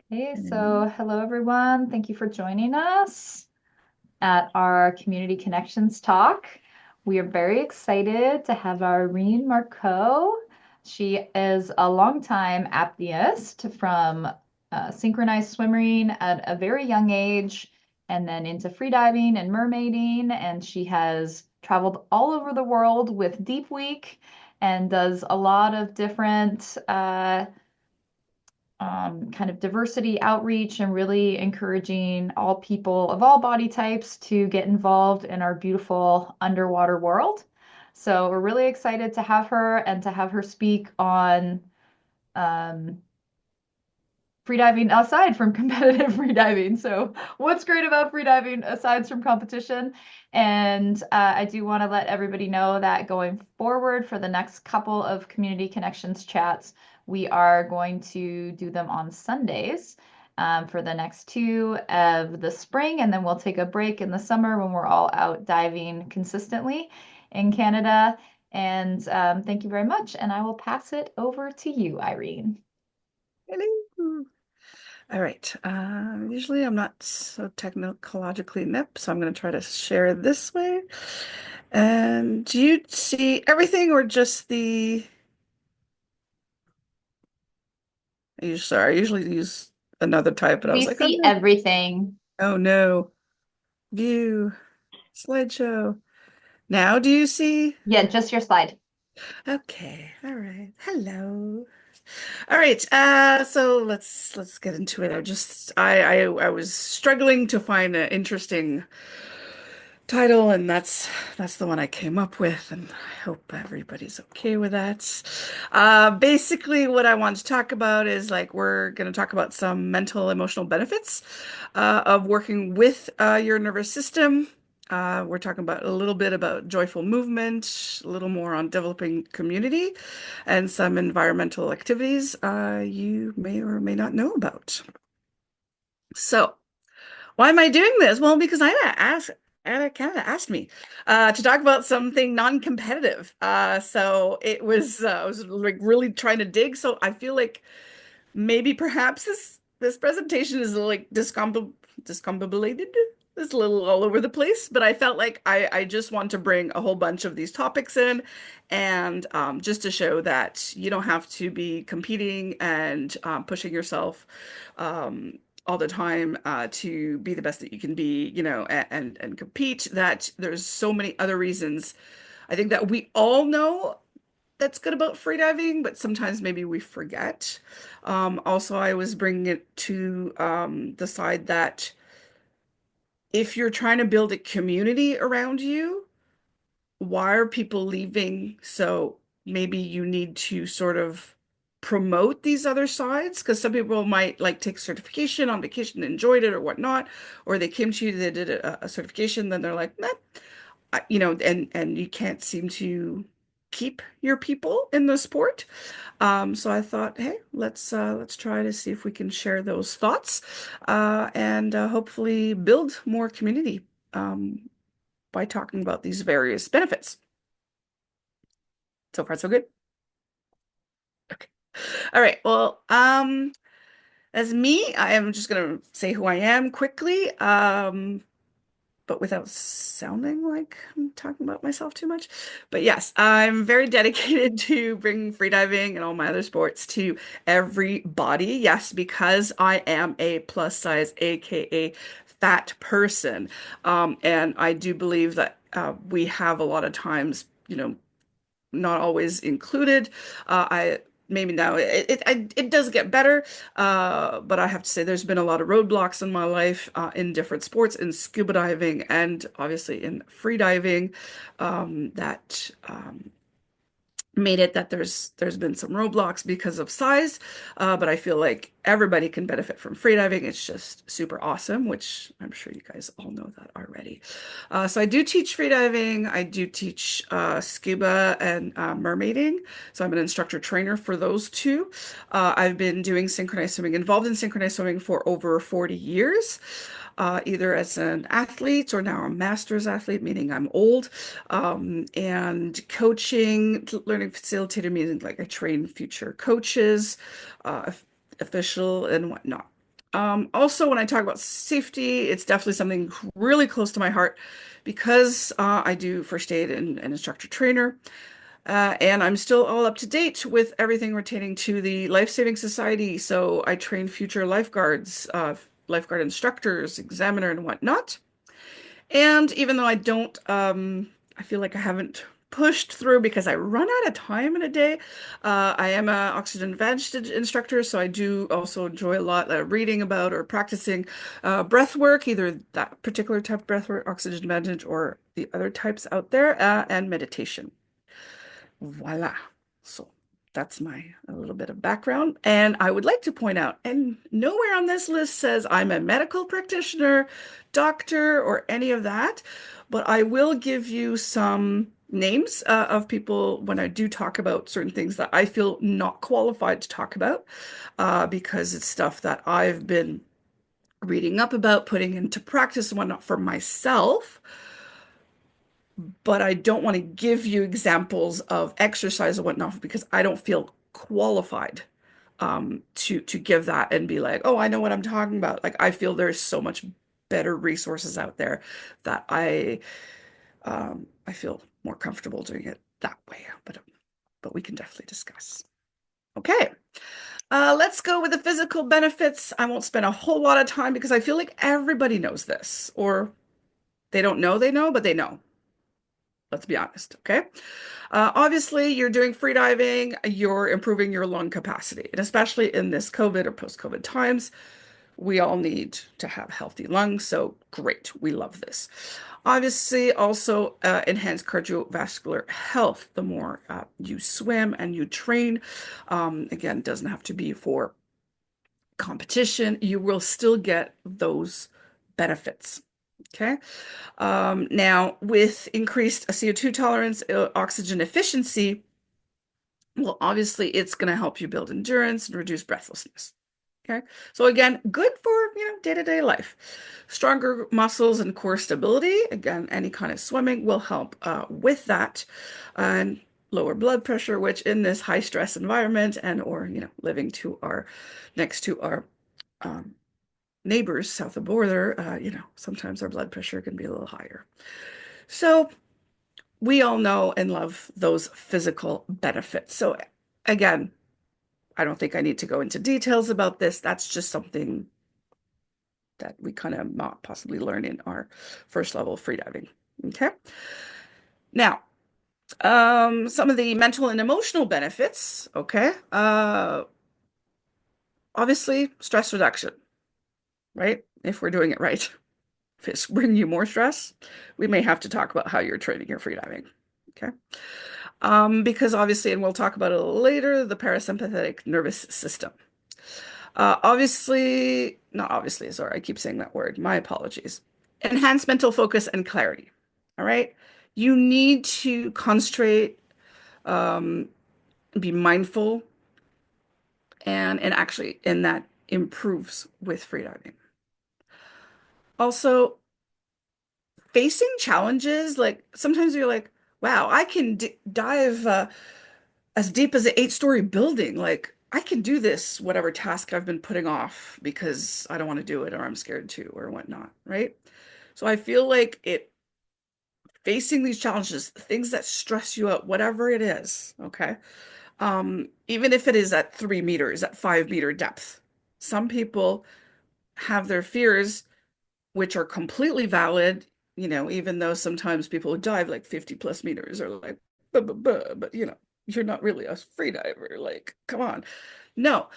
Hey, Mm. so hello everyone. Thank you for joining us at our Community Connections talk. We are very excited to have our Irene Marcoux. She is a longtime apneist from synchronized swimming at a very young age and then into freediving and mermaiding. And she has traveled all over the world with Deep Week and does a lot of different kind of diversity outreach and really encouraging all people of all body types to get involved in our beautiful underwater world. So we're really excited to have her and to have her speak on um, freediving aside from competitive freediving. So, what's great about freediving aside from competition? And I do want to let everybody know that going forward for the next couple of community connections chats, we are going to do them on Sundays. For the next two of the spring, and then we'll take a break in the summer when we're all out diving consistently in Canada. And thank you very much. And I will pass it over to you, Irene. Hello. All right. Usually I'm not so technologically inept, so I'm going to try to share this way. And do you see everything or just the... Sorry, I usually use another type, but I We was like, oh see no. everything. Oh no. View, slideshow. Now do you see? Yeah, just your slide. Okay. All right. Hello. All right, so let's get into it. I was struggling to find an interesting title, and that's the one I came up with, and I hope everybody's okay with that. Basically, what I want to talk about is like we're going to talk about some mental emotional benefits of working with your nervous system. We're talking about a little bit about joyful movement, a little more on developing community, and some environmental activities you may or may not know about. So, why am I doing this? Well, because AIDA Canada asked me to talk about something non-competitive. So I was like really trying to dig. So I feel like maybe perhaps this presentation is like discombobulated. It's a little all over the place, but I felt like I just want to bring a whole bunch of these topics in and just to show that you don't have to be competing and pushing yourself all the time to be the best that you can be, and compete, that there's so many other reasons. I think that we all know that's good about freediving, but sometimes maybe we forget. Also, I was bringing it to the side that if you're trying to build a community around you, why are people leaving? So maybe you need to sort of promote these other sides because some people might like take certification on vacation, enjoyed it or whatnot, or they came to you, they did a certification, then they're like, nah, and you can't seem to keep your people in the sport. So I thought, hey, let's try to see if we can share those thoughts and hopefully build more community by talking about these various benefits. So far, so good. Okay. All right. Well, as me, I am just gonna say who I am quickly. But without sounding like I'm talking about myself too much. But yes, I'm very dedicated to bringing freediving and all my other sports to everybody. Yes, because I am a plus size, aka fat person. And I do believe that we have a lot of times, not always included. I maybe now it does get better, but I have to say there's been a lot of roadblocks in my life in different sports, in scuba diving and obviously in free diving, that made it that there's been some roadblocks because of size, but I feel like everybody can benefit from freediving. It's just super awesome, which I'm sure you guys all know that already. So I do teach freediving. I do teach scuba and mermaiding. So I'm an instructor trainer for those two. I've been doing synchronized swimming, involved in synchronized swimming for over 40 years. Either as an athlete or now a master's athlete, meaning I'm old, and coaching, learning facilitator, meaning like I train future coaches, official and whatnot. Also, when I talk about safety, it's definitely something really close to my heart because I do first aid and instructor trainer. And I'm still all up to date with everything pertaining to the Life Saving Society. So I train future lifeguards, lifeguard instructors, examiner, and whatnot. And even though I feel like I haven't pushed through because I run out of time in a day. I am an oxygen advantage instructor, so I do also enjoy a lot reading about or practicing breath work, either that particular type of breath work, oxygen advantage, or the other types out there, and meditation. Voila. So that's my a little bit of background. And I would like to point out, and nowhere on this list says I'm a medical practitioner, doctor, or any of that, but I will give you some names of people when I do talk about certain things that I feel not qualified to talk about, because it's stuff that I've been reading up about, putting into practice and whatnot for myself, but I don't want to give you examples of exercise and whatnot because I don't feel qualified to give that and be like, oh, I know what I'm talking about. Like I feel there's so much better resources out there that I feel more comfortable doing it that way. But we can definitely discuss. Okay. Let's go with the physical benefits. I won't spend a whole lot of time because I feel like everybody knows this, or they don't know they know, but they know. Let's be honest, okay? Obviously, you're doing freediving, you're improving your lung capacity. And especially in this COVID or post-COVID times, we all need to have healthy lungs. So great, we love this. Obviously, also enhance cardiovascular health. The more you swim and you train, again, it doesn't have to be for competition, you will still get those benefits. Okay. Now, with increased CO2 tolerance, oxygen efficiency, well, obviously, it's going to help you build endurance and reduce breathlessness. Okay. So again, good for, day-to-day life. Stronger muscles and core stability. Again, any kind of swimming will help with that. And lower blood pressure, which in this high stress environment and or, living next to our um, neighbors south of the border, sometimes our blood pressure can be a little higher. So we all know and love those physical benefits. So again, I don't think I need to go into details about this. That's just something that we kind of not possibly learn in our first level of freediving. Okay. Now, some of the mental and emotional benefits. Okay. Obviously, stress reduction, right? If we're doing it right. If it's bringing you more stress, we may have to talk about how you're training your freediving. Okay. Because obviously, and we'll talk about it a little later, the parasympathetic nervous system. Not obviously, sorry, I keep saying that word. My apologies. Enhance mental focus and clarity. All right. You need to concentrate, um, be mindful, and actually, and that improves with freediving. Also, facing challenges, like sometimes you're like, wow, I can d dive as deep as an 8-story building. Like, I can do this, whatever task I've been putting off because I don't want to do it or I'm scared to or whatnot, right? So I feel like facing these challenges, things that stress you out, whatever it is, okay? Even if it is at 3 meters, at 5 meter depth, some people have their fears which are completely valid, even though sometimes people who dive like 50 plus meters are like, but you're not really a free diver. Like, come on. No,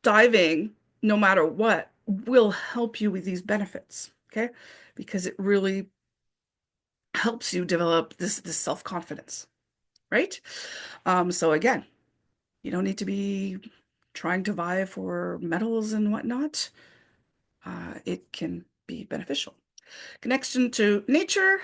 diving, no matter what, will help you with these benefits, okay? Because it really helps you develop this self-confidence, right? So again, you don't need to be trying to vie for medals and whatnot. It can be beneficial. Connection to nature,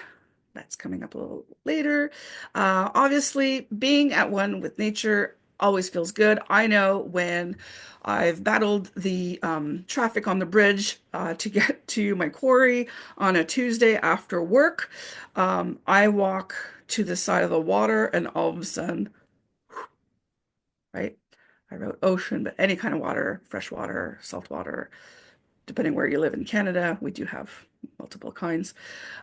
that's coming up a little later. Obviously, being at one with nature always feels good. I know when I've battled the traffic on the bridge to get to my quarry on a Tuesday after work, I walk to the side of the water and all of a sudden, right? I wrote ocean, but any kind of water, fresh water, salt water, depending where you live in Canada, we do have multiple kinds.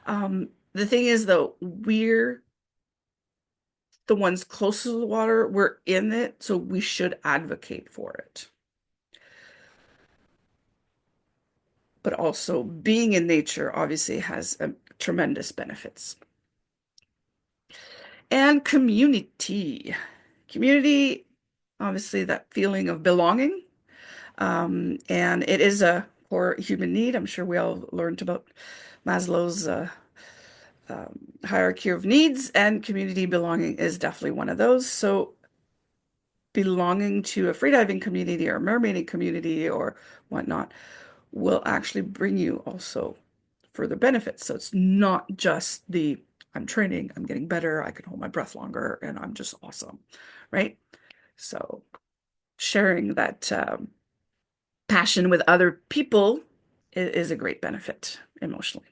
The thing is, though, we're the ones closest to the water, we're in it, so we should advocate for it. But also, being in nature obviously has tremendous benefits. And community. Community, obviously, that feeling of belonging. And it is a core human need. I'm sure we all learned about Maslow's hierarchy of needs, and community belonging is definitely one of those. So, belonging to a freediving community or a mermaiding community or whatnot will actually bring you also further benefits. So, it's not just the I'm training, I'm getting better, I can hold my breath longer, and I'm just awesome, right? So, sharing that passion with other people is a great benefit emotionally.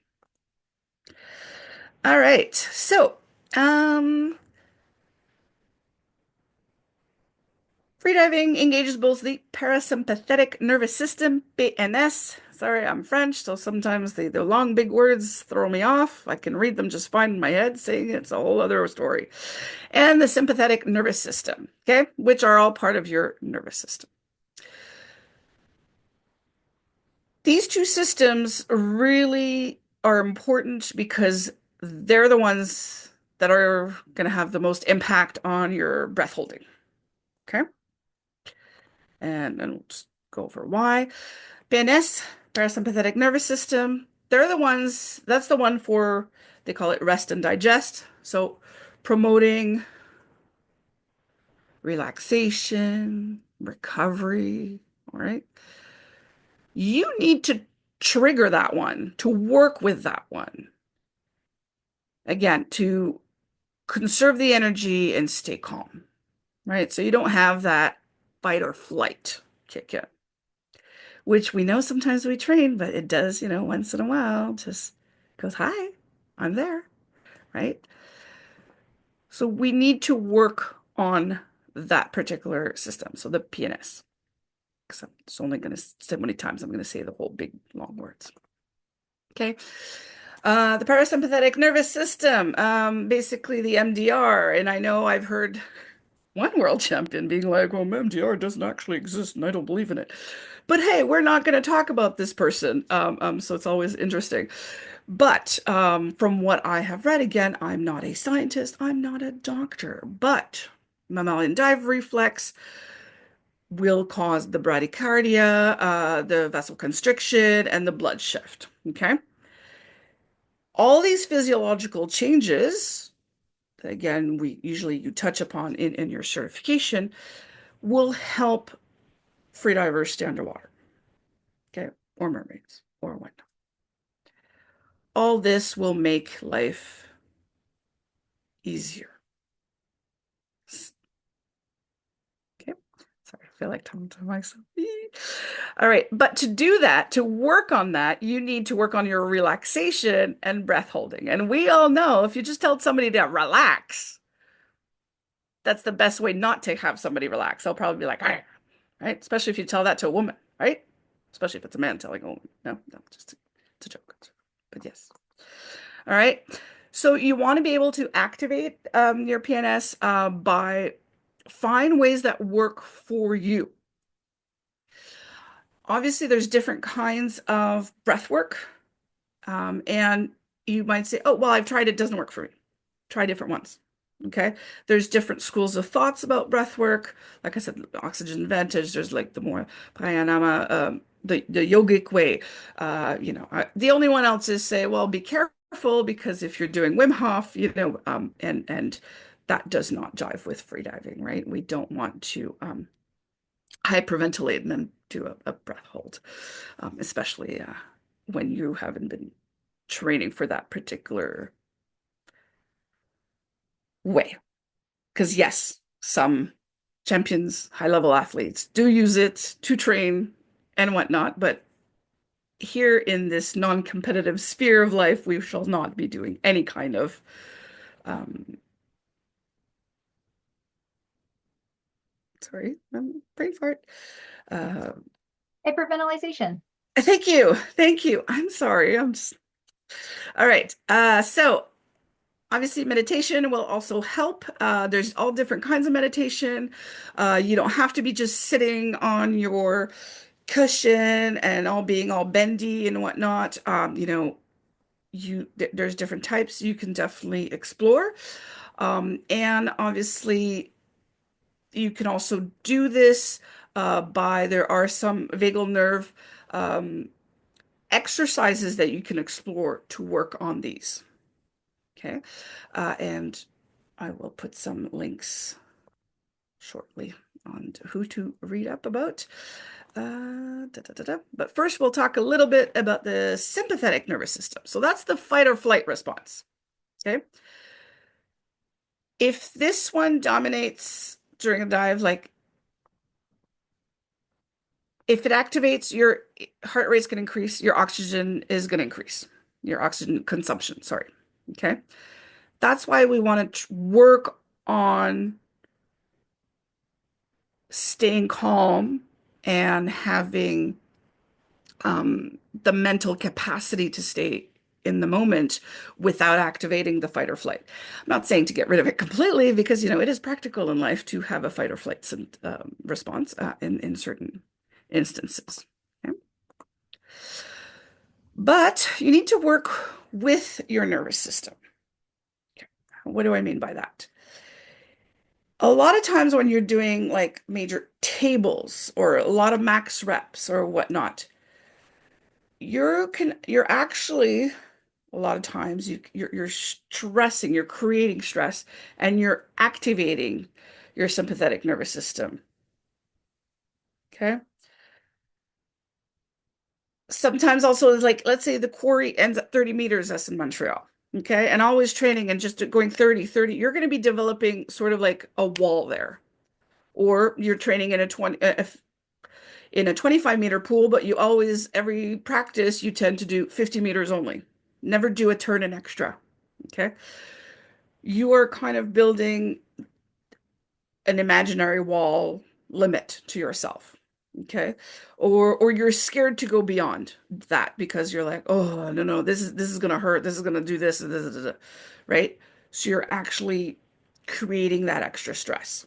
All right. So, um, freediving engages both the parasympathetic nervous system, PNS. Sorry, I'm French, so sometimes the long big words throw me off. I can read them just fine in my head, saying it's a whole other story. And the sympathetic nervous system, okay, which are all part of your nervous system. These two systems really are important because they're the ones that are going to have the most impact on your breath holding. Okay. And we'll just go over why. PNS, parasympathetic nervous system, they're the ones, that's the one for, they call it rest and digest. So promoting relaxation, recovery, all right? You need to trigger that one, to work with that one. Again, to conserve the energy and stay calm, right? So you don't have that fight or flight kick in, which we know sometimes we train, but it does, once in a while, just goes, hi, I'm there, right? So we need to work on that particular system. So the PNS, because I'm just only going to say so many times, I'm going to say the whole big long words. Okay. The parasympathetic nervous system, basically the MDR. And I know I've heard one world champion being like, well, MDR doesn't actually exist and I don't believe in it. But hey, we're not going to talk about this person. So it's always interesting. But from what I have read, again, I'm not a scientist, I'm not a doctor, but mammalian dive reflex will cause the bradycardia, the vasoconstriction, and the blood shift. Okay. All these physiological changes, again, you touch upon in your certification, will help freedivers stay underwater, okay, or mermaids, or whatnot. All this will make life easier. Okay, sorry, I feel like talking to myself. All right, but to do that, to work on that, you need to work on your relaxation and breath holding. And we all know if you just tell somebody to relax, that's the best way not to have somebody relax. They'll probably be like, "Arr," right? Especially if you tell that to a woman, right? Especially if it's a man telling a woman. No, no, it's a joke. But yes. All right. So you want to be able to activate your PNS by find ways that work for you. Obviously, there's different kinds of breath work. And you might say, oh, well, I've tried it, doesn't work for me. Try different ones. Okay. There's different schools of thoughts about breath work. Like I said, oxygen advantage. There's like the more pranayama, the yogic way. The only one else is say, well, be careful because if you're doing Wim Hof, and that does not jive with freediving, right? We don't want to hyperventilate and then do a breath hold, especially when you haven't been training for that particular way. Because yes, some champions, high-level athletes do use it to train and whatnot, but here in this non-competitive sphere of life, we shall not be doing any kind of sorry, brain fart. Uh, Hyperventilation. Thank you. Thank you. I'm sorry. All right. So obviously meditation will also help. There's all different kinds of meditation. You don't have to be just sitting on your cushion and all being all bendy and whatnot. There's different types you can definitely explore. And obviously you can also do this by there are some vagal nerve um, exercises that you can explore to work on these. Okay. And I will put some links shortly on who to read up about. But first, we'll talk a little bit about the sympathetic nervous system. So that's the fight or flight response. Okay. If this one dominates during a dive, like if it activates, your heart rate's going to increase, your oxygen is going to increase, your oxygen consumption, sorry. Okay. That's why we want to work on staying calm and having the mental capacity to stay in the moment without activating the fight or flight. I'm not saying to get rid of it completely because, it is practical in life to have a fight or flight response in certain instances. Okay? But you need to work with your nervous system. Okay. What do I mean by that? A lot of times when you're doing like major tables or a lot of max reps or whatnot, you're actually a lot of times you're stressing, you're creating stress, and you're activating your sympathetic nervous system. Okay. Sometimes also like let's say the quarry ends at 30 meters, that's in Montreal. Okay. And always training and just going 30, you're going to be developing sort of like a wall there. Or you're training in a 25-meter pool, but you always, every practice, you tend to do 50 meters only. Never do a turn an extra. Okay. You are kind of building an imaginary wall limit to yourself. Okay. Or you're scared to go beyond that because you're like, oh, no, no, this is gonna hurt. This is gonna do this, right? So you're actually creating that extra stress.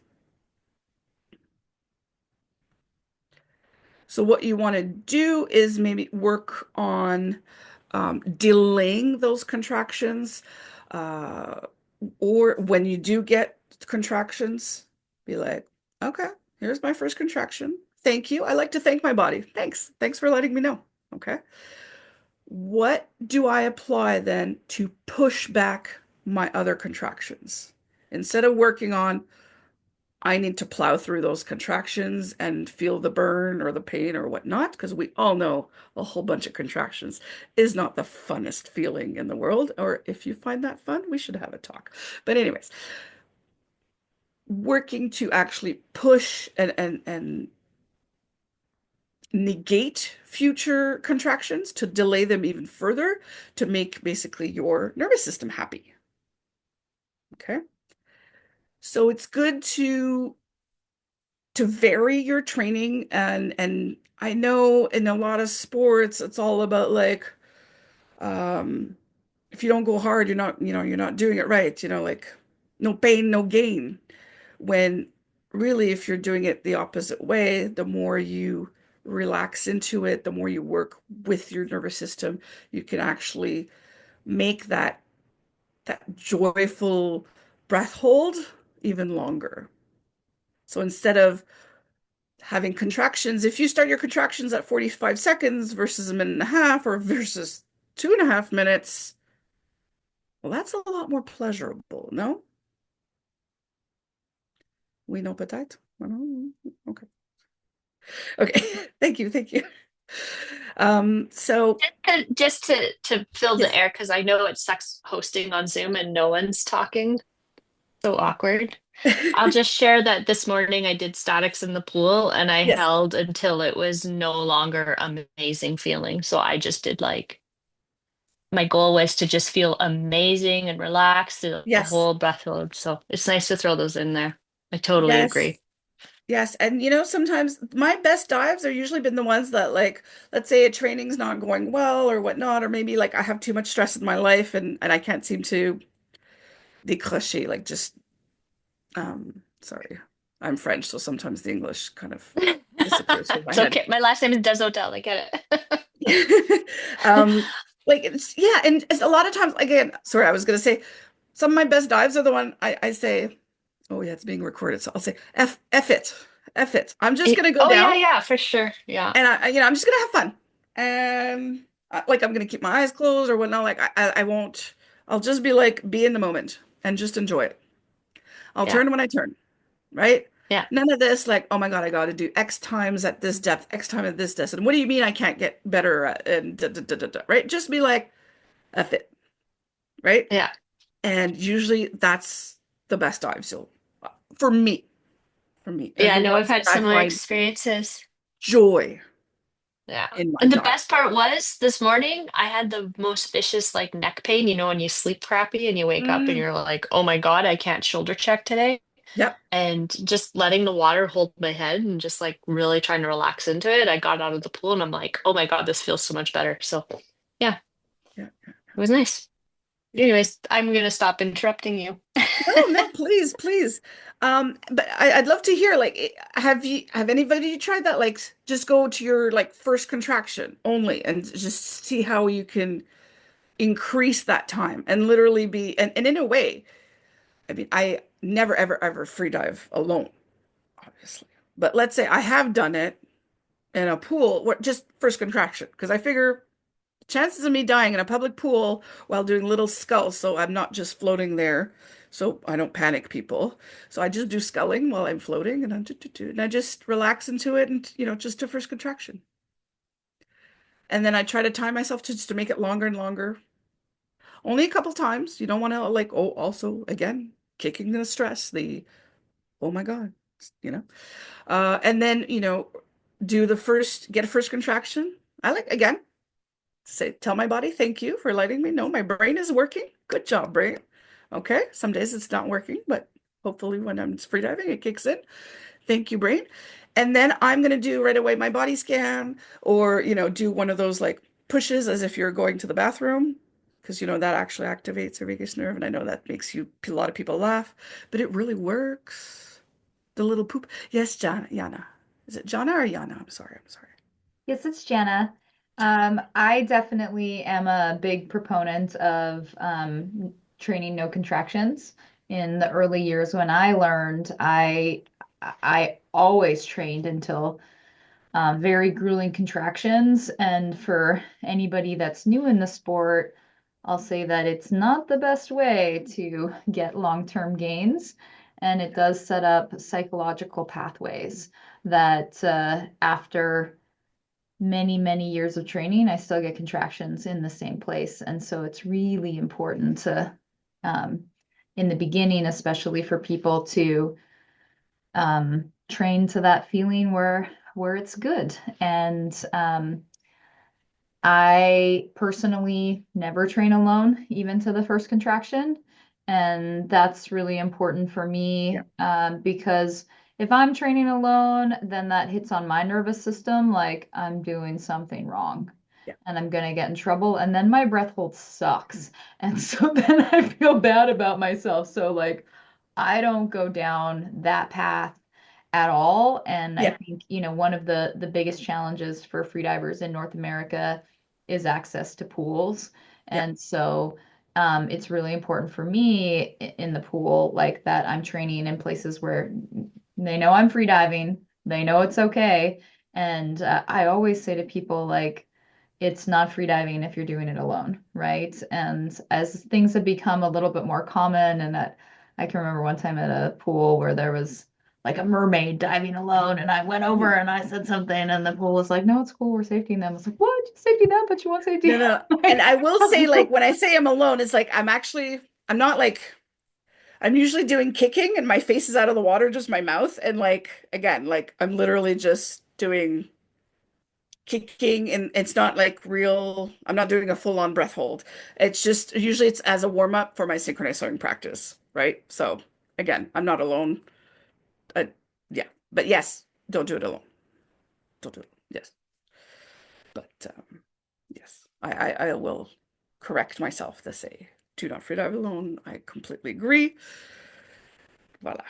So what you want to do is maybe work on delaying those contractions, uh, or when you do get contractions, be like, okay, here's my first contraction. Thank you. I like to thank my body. Thanks. Thanks for letting me know. Okay. What do I apply then to push back my other contractions? Instead of working on I need to plow through those contractions and feel the burn or the pain or whatnot, because we all know a whole bunch of contractions is not the funnest feeling in the world. Or if you find that fun, we should have a talk. But anyways, working to actually push and negate future contractions to delay them even further to make basically your nervous system happy. Okay. So it's good to vary your training and I know in a lot of sports it's all about like um if you don't go hard you're not doing it right, like no pain, no gain. When really if you're doing it the opposite way, the more you relax into it, the more you work with your nervous system, you can actually make that joyful breath hold even longer. So instead of having contractions, if you start your contractions at 45 seconds versus a minute and a half or versus 2.5 minutes, well, that's a lot more pleasurable, no? We know peut-être? Okay. Okay. Thank you. Thank you. So Just to fill the yes, air, because I know it sucks hosting on Zoom and no one's talking. So awkward. I'll just share that this morning I did statics in the pool and I yes, held until it was no longer amazing feeling. So I just did like my goal was to just feel amazing and relaxed through the yes, whole breath hold. So it's nice to throw those in there. I totally yes. agree. Yes, and sometimes my best dives are usually been the ones that like, let's say a training's not going well or whatnot, or maybe like I have too much stress in my life and I can't seem to décrocher, like just sorry. I'm French, so sometimes the English kind of disappears from my It's head. okay. My last name is Desotel. I get it. Um, like yeah, and it's a lot of times again, sorry, I was gonna say some of my best dives are the one I say, oh yeah, it's being recorded, so I'll say F it. F it. I'm just gonna go Oh yeah, down yeah, for sure. Yeah. and I'm just gonna have fun. And like I'm gonna keep my eyes closed or whatnot. Like I won't, I'll just be in the moment and just enjoy it. I'll Yeah. turn when I turn, right? Yeah. None of this like, oh my God, I got to do X times at this depth, X time at this depth. And what do you mean I can't get better at, and right? Just be like, F it, right? Yeah. And usually that's the best dive. So for me, and Yeah, I the know I've ones had that I similar find experiences. joy Yeah. in my And the dive. best part was this morning I had the most vicious like neck pain, when you sleep crappy and you wake up and Mm, you're like, "Oh my God, I can't shoulder check today." yep. And just letting the water hold my head and just like really trying to relax into it. I got out of the pool and I'm like, "Oh my God, this feels so much better." So, yeah, Yeah. it was nice. Anyways, I'm gonna stop interrupting you. No, no, please, please. But I'd love to hear, like, have anybody tried that? Like, just go to your like first contraction only and just see how you can increase that time and literally be, and in a way, I mean, I never, ever, ever free dive alone, obviously. But let's say I have done it in a pool, just first contraction, because I figure chances of me dying in a public pool while doing little sculls, so I'm not just floating there, so I don't panic people. So I just do sculling while I'm floating, and and I just relax into it, and just to first contraction. And then I try to time myself just to make it longer and longer. Only a couple times. You don't want to like, oh, also again, kicking the stress, the oh my God, you know. And then, get a first contraction. I like again. Tell my body, thank you for letting me know my brain is working. Good job, brain. Okay, some days it's not working, but hopefully when I'm freediving, it kicks in. Thank you, brain. And then I'm gonna do right away my body scan or, do one of those like pushes as if you're going to the bathroom. Because that actually activates your vagus nerve, and I know that makes a lot of people laugh, but it really works. The little poop. Yes, Jana, Yana. Is it Jana or Yana? I'm sorry. I'm sorry. Yes, it's Jana. I definitely am a big proponent of training no contractions. In the early years when I learned, I always trained until very grueling contractions. And for anybody that's new in the sport, I'll say that it's not the best way to get long-term gains. And it does set up psychological pathways that after many, many years of training, I still get contractions in the same place. And so it's really important to, um, in the beginning, especially for people to train to that feeling where it's good. And I personally never train alone, even to the first contraction. And that's really important for Yeah. me because if I'm training alone, then that hits on my nervous system like I'm doing something wrong Yeah. and I'm going to get in trouble. And then my breath hold sucks. And so then I feel bad about myself. So, like, I don't go down that path at all. And I Yeah. think, one of the biggest challenges for freedivers in North America is access to pools. Yeah. And so it's really important for me in the pool, like that I'm training in places where they know I'm freediving, they know it's okay. And I always say to people, like, it's not freediving if you're doing it alone, right? And as things have become a little bit more common, and that I can remember one time at a pool where there was like a mermaid diving alone, and I went over and I said something, and the pool was like, "No, it's cool, we're safetying them." I was like, "What? You safety them, but you want No, safety?" no. And Like, I will say, like, when I say I'm alone, it's like I'm not like, I'm usually doing kicking and my face is out of the water, just my mouth. And like, again, like, I'm literally just doing kicking and it's not like I'm not doing a full-on breath hold. It's just, usually it's as a warm-up for my synchronized swimming practice, right? So again, I'm not alone. Uh, yeah. But yes, don't do it alone. Don't do it. Yes. But yes, I will correct myself to say, do not freedive alone. I completely agree. Voila.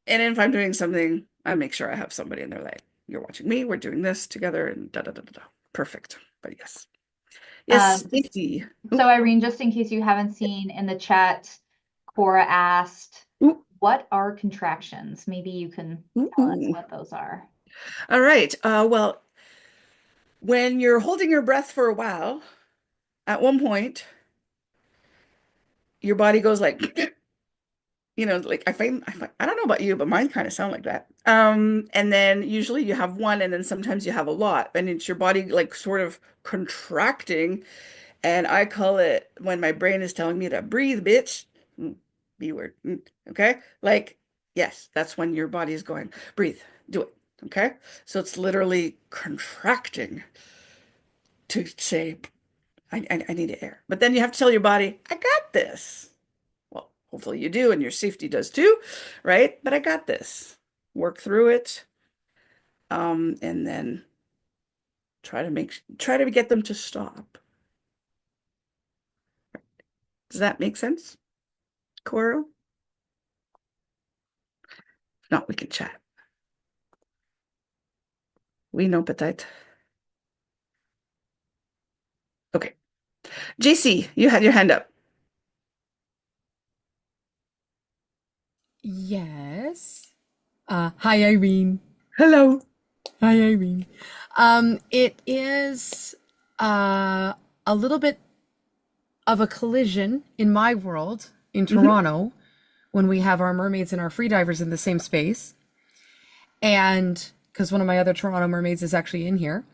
And if I'm doing something, I make sure I have somebody in there like, you're watching me, we're doing this together, and da da da da da. Perfect. But yes. Yes, Um, Stacy. so Ooh, Irene, just in case you haven't seen in the chat, Cora asked, ooh, what are contractions? Maybe you can ooh, tell us ooh. what those are. All right. Well, when you're holding your breath for a while, at one point, your body goes like, like I don't know about you, but mine kind of sound like that. And then usually you have one, and then sometimes you have a lot, and it's your body like sort of contracting. And I call it when my brain is telling me to breathe, bitch. B word. Okay? Like, yes, that's when your body is going, breathe, do it. Okay? So it's literally contracting to say, I need air. But then you have to tell your body, I got this. Well, hopefully you do, and your safety does too, right? But I got this. Work through it, and then try to get them to stop. Does that make sense, Coro? If not, we can chat. We know, peut-être. Okay. JC, you had your hand up. Yes. Hi, Irene. Hello. Hi, Irene. It is a little bit of a collision in my world in Hmm. Toronto when we have our mermaids and our freedivers in the same space. And because one of my other Toronto mermaids is actually in here,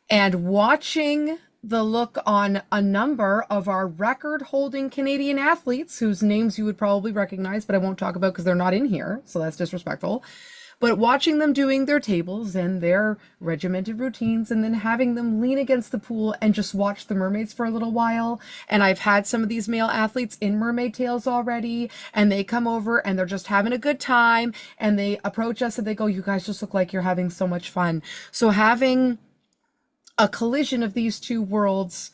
and watching the look on a number of our record holding Canadian athletes whose names you would probably recognize, but I won't talk about because they're not in here. So that's disrespectful. But watching them doing their tables and their regimented routines and then having them lean against the pool and just watch the mermaids for a little while. And I've had some of these male athletes in mermaid tails already, and they come over and they're just having a good time and they approach us and they go, "You guys just look like you're having so much fun." So having a collision of these two worlds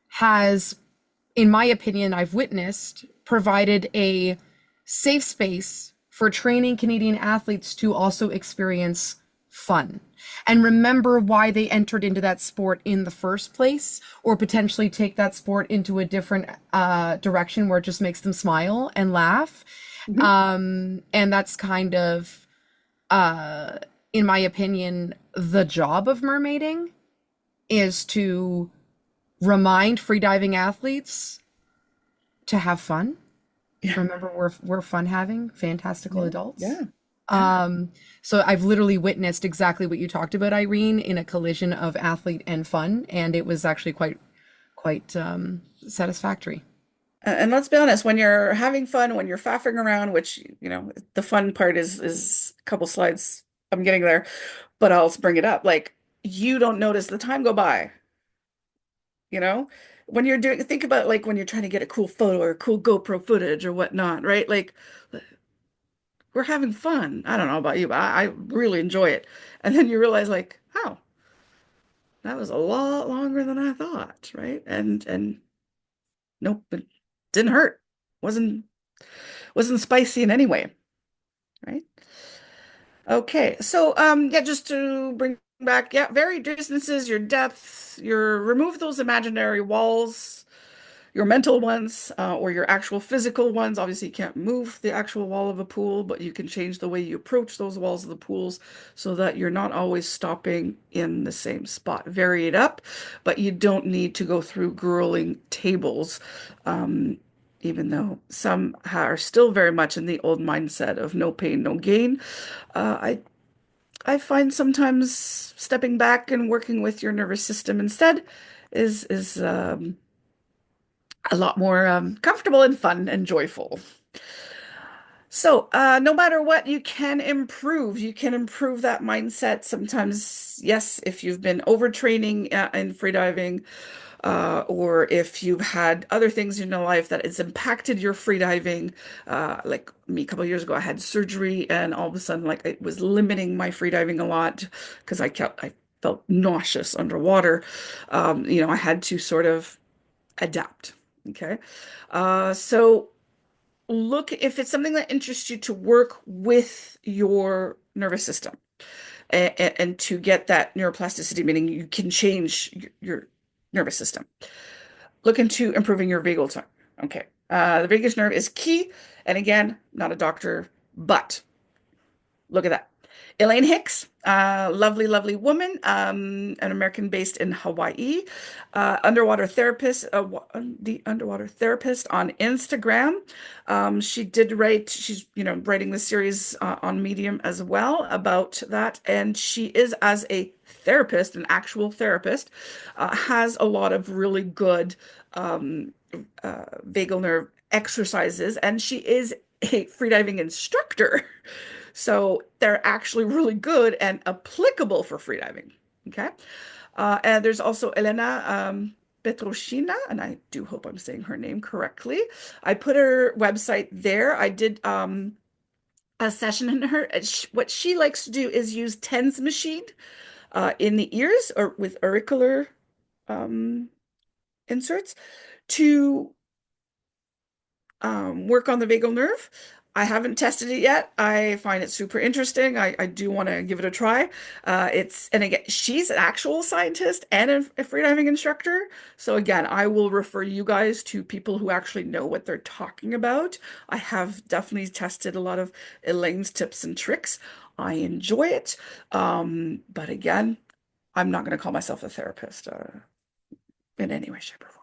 has, in my opinion, I've witnessed, provided a safe space for training Canadian athletes to also experience fun and remember why they entered into that sport in the first place, or potentially take that sport into a different direction where it just makes them smile and laugh. Hmm. And that's kind of, uh, in my opinion, the job of mermaiding is to remind freediving athletes to have fun. Yeah. Remember, we're fun having fantastical Yeah. adults. Yeah. Yeah. Um, so I've literally witnessed exactly what you talked about, Irene, in a collision of athlete and fun, and it was actually quite satisfactory. And let's be honest, when you're having fun, when you're faffing around, which, the fun part is a couple slides. I'm getting there, but I'll bring it up. Like, you don't notice the time go by, you know? When you're doing, think about like when you're trying to get a cool photo or cool GoPro footage or whatnot, right? Like, we're having fun. I don't know about you, but I really enjoy it. And then you realize like, oh, that was a lot longer than I thought, right? And nope, it didn't hurt. Wasn't wasn't spicy in any way, right? Okay, so yeah, just to bring back, yeah, vary distances, your depth, your remove those imaginary walls, your mental ones, or your actual physical ones. Obviously, you can't move the actual wall of a pool, but you can change the way you approach those walls of the pools so that you're not always stopping in the same spot. Vary it up, but you don't need to go through grueling tables. Um, Even though some are still very much in the old mindset of no pain, no gain. I find sometimes stepping back and working with your nervous system instead is a lot more comfortable and fun and joyful. So, no matter what, you can improve. You can improve that mindset. Sometimes, yes, if you've been overtraining in freediving, or if you've had other things in your life that has impacted your freediving. Like me, a couple of years ago, I had surgery, and all of a sudden, like it was limiting my freediving a lot because I felt nauseous underwater. I had to sort of adapt. Okay. So look if it's something that interests you to work with your nervous system and to get that neuroplasticity, meaning you can change your nervous system. Look into improving your vagal tone. Okay. The vagus nerve is key. And again, not a doctor, but look at that. Elaine Hicks, lovely, lovely woman, an American based in Hawaii, underwater therapist, the underwater therapist on Instagram. She did write, she's, writing the series on Medium as well about that. And she is, as a therapist, an actual therapist, has a lot of really good vagal nerve exercises. And she is a freediving instructor. So they're actually really good and applicable for freediving. Okay. And there's also Elena Petroshina, and I do hope I'm saying her name correctly. I put her website there. I did a session in her. What she likes to do is use TENS machine in the ears or with auricular inserts to work on the vagal nerve. I haven't tested it yet. I find it super interesting. I do want to give it a try. And again, she's an actual scientist and a freediving instructor. So again, I will refer you guys to people who actually know what they're talking about. I have definitely tested a lot of Elaine's tips and tricks. I enjoy it. But again, I'm not going to call myself a therapist in any way, shape, or form.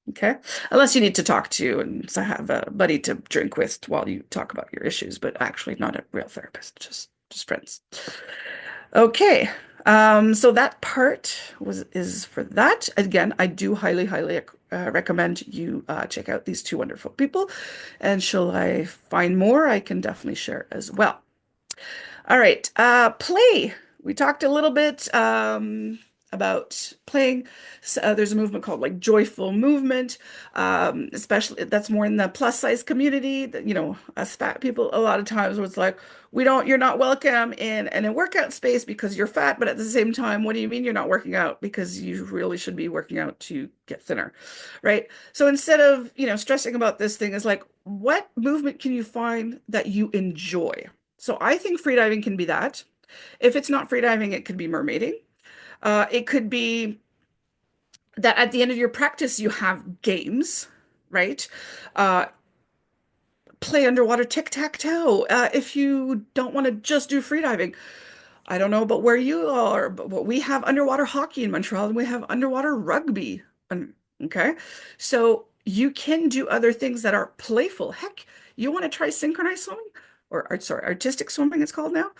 Okay. Unless you need to talk to and have a buddy to drink with while you talk about your issues, but actually not a real therapist, just friends. Okay. So that part is for that. Again, I do highly, highly recommend you check out these two wonderful people. And shall I find more, I can definitely share as well. All right. Play. We talked a little bit about playing. There's a movement called like joyful movement, especially that's more in the plus size community. That us fat people a lot of times where it's like you're not welcome in a workout space because you're fat, but at the same time, what do you mean you're not working out? Because you really should be working out to get thinner, right? So instead of stressing about this thing, is like, what movement can you find that you enjoy? So I think freediving can be that. If it's not freediving, it could be mermaiding. It could be that at the end of your practice, you have games, right? Play underwater tic-tac-toe. If you don't want to just do freediving, I don't know about where you are, but we have underwater hockey in Montreal and we have underwater rugby. Okay. So you can do other things that are playful. Heck, you want to try synchronized swimming or sorry, artistic swimming, it's called now.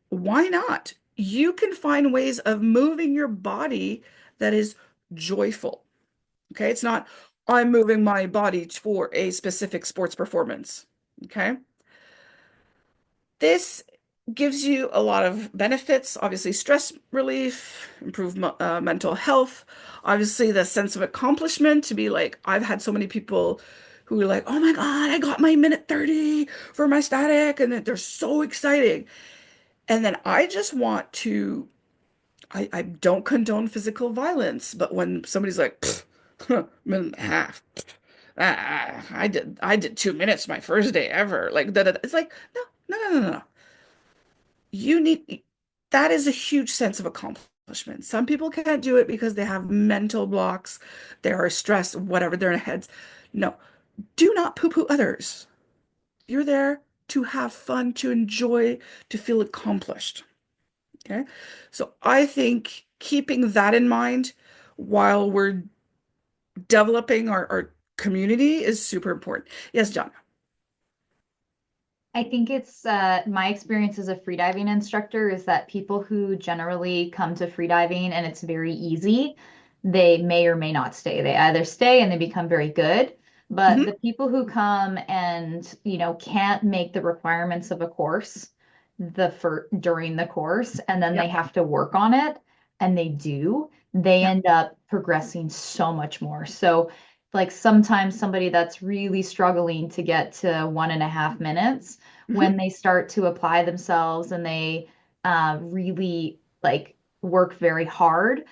Why not? You can find ways of moving your body that is joyful. Okay. It's not, I'm moving my body for a specific sports performance. Okay. This gives you a lot of benefits. Obviously, stress relief, improved mental health, obviously, the sense of accomplishment to be like, I've had so many people who are like, oh my God, I got my minute 30 for my static, and that they're so exciting. And then I just want to, I don't condone physical violence, but when somebody's like, minute and a half, I did 2 minutes my first day ever, like that, it's like, no, no, no, no, no. You need, that is a huge sense of accomplishment. Some people can't do it because they have mental blocks, they are stressed, whatever, they're in their heads. No, do not poo-poo others. You're there to have fun, to enjoy, to feel accomplished. Okay. So I think keeping that in mind while we're developing our community is super important. Yes, John. I think it's my experience as a freediving instructor is that people who generally come to freediving and it's very easy, they may or may not stay. They either stay and they become very good, but Hmm. the people who come and, can't make the requirements of a course during the course and then they Yep. have to work on it, and they do, they Yeah. end up progressing so much more. So, like sometimes somebody that's really struggling to get to 1.5 minutes, Hmm. when they start to apply themselves and they really like work very hard,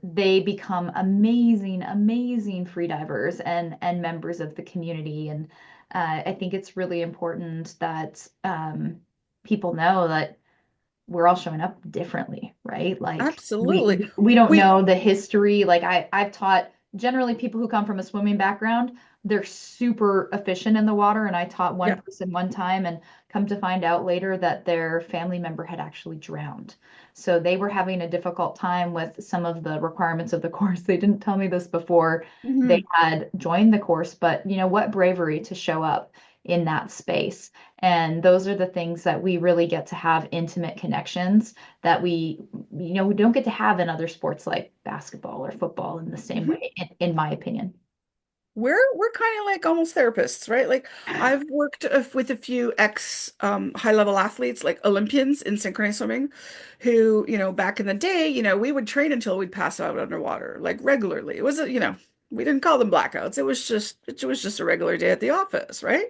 they become amazing, amazing freedivers and members of the community. And I think it's really important that people know that we're all showing up differently, right? Like we Absolutely. we don't We, know the history. Like I've taught generally people who come from a swimming background, they're super efficient in the water. And I taught one yeah. person one time and come to find out later that their family member had actually drowned. So they were having a difficult time with some of the requirements of the course. They didn't tell me this before they Hmm. had joined the course, but what bravery to show up in that space. And those are the things that we really get to have intimate connections that we don't get to have in other sports like basketball or football in the same Hmm. way, in my opinion. We're kind of like almost therapists, right? Like I've worked with a few ex high level athletes, like Olympians in synchronized swimming, who, back in the day, we would train until we'd pass out underwater, like regularly. It was we didn't call them blackouts. It was just a regular day at the office, right?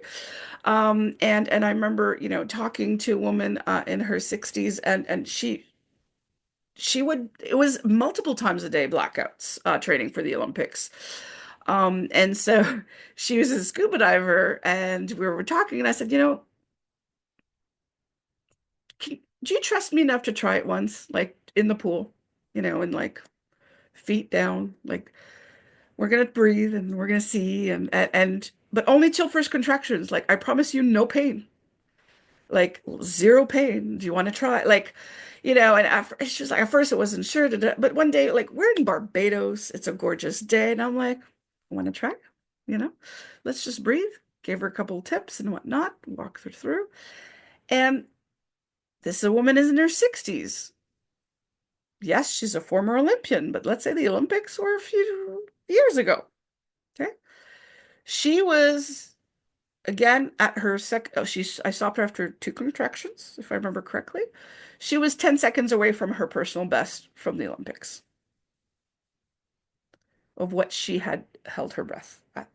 And I remember, talking to a woman in her 60s, and she would, it was multiple times a day blackouts, training for the Olympics. And so she was a scuba diver, and we were talking, and I said, do you trust me enough to try it once, like in the pool, and like feet down, like we're gonna breathe and we're gonna see, and but only till first contractions. Like I promise you, no pain, like zero pain. Do you want to try? Like, and she was like, at first I wasn't sure, but one day, like we're in Barbados, it's a gorgeous day, and I'm like, want to try? You know, let's just breathe. Gave her a couple of tips and whatnot, walk her through. And this woman is in her 60s. Yes, she's a former Olympian, but let's say the Olympics were a few years ago. Okay. She was again at her I stopped her after two contractions, if I remember correctly. She was 10 seconds away from her personal best from the Olympics of what she had held her breath at